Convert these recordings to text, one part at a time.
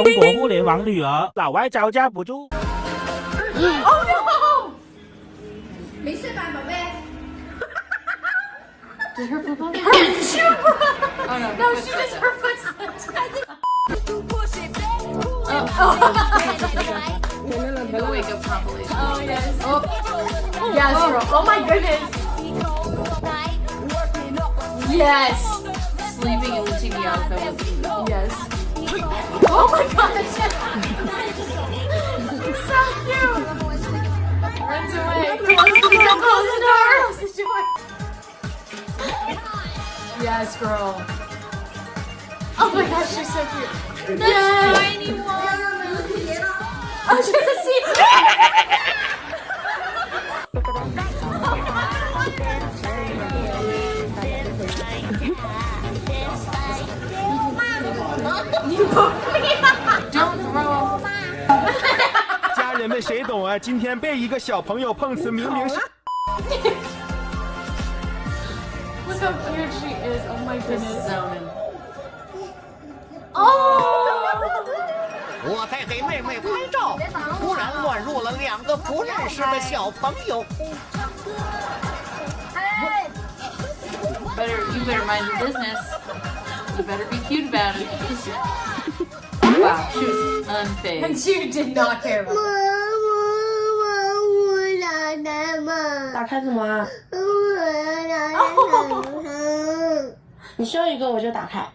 中国互联网女儿，老外招架不住。Oh no! 没事吧，宝贝？Did her foot fall? Her shoe broke! Oh no, no, she just her foot slipped. The wake up compilation. Oh yes. Oh yes, girl. Oh my goodness. Yes. Sleeping in the TV outfit was yes. Oh my gosh. So cute. Runs away. Close the door. Close the door. Yes, girl. Oh my gosh, she's so cute. The tiny one. Oh, she has a seat. You broke me. Don't throw. 家人们谁懂啊？今天被一个小朋友碰瓷，明明是。Look how cute she is. Oh my goodness. Oh! 我在给妹妹拍照，突然乱入了2个不认识的小朋友。You better mind your business. You better be cute about it. Wow, she was unfazed. And she did not care about it. 打开什么啊？你秀一个我就打开。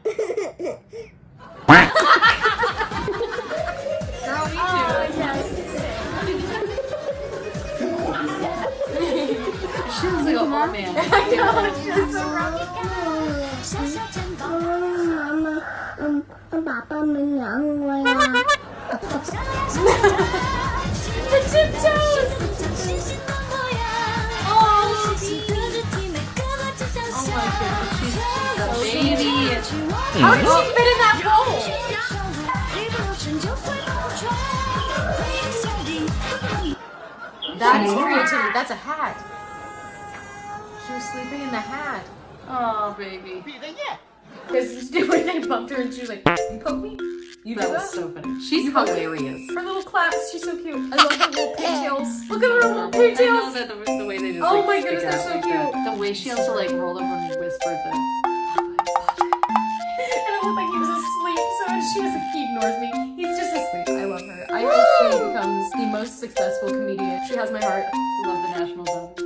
Girl, me too. She looks like an old man. I know, she's so rough. 爸爸没养我呀。The tiptoes. Oh my goodness, she's a baby. How did she fit in that hole? That is creativity. That's a hat. She was sleeping in the hat. Oh, baby. Because when they bumped her and she was like, you poke me? You that was so funny. She's hilarious. Her little claps, she's so cute. I love her little pigtails. Look at her little pigtails. I know that the way they just oh my goodness, they're so cute. The way she also like rolled over and whispered them. And it looked like he was asleep, so when she was like, he ignores me. He's just asleep. I love her. I hope she becomes the most successful comedian. She has my heart. Love the National Bell.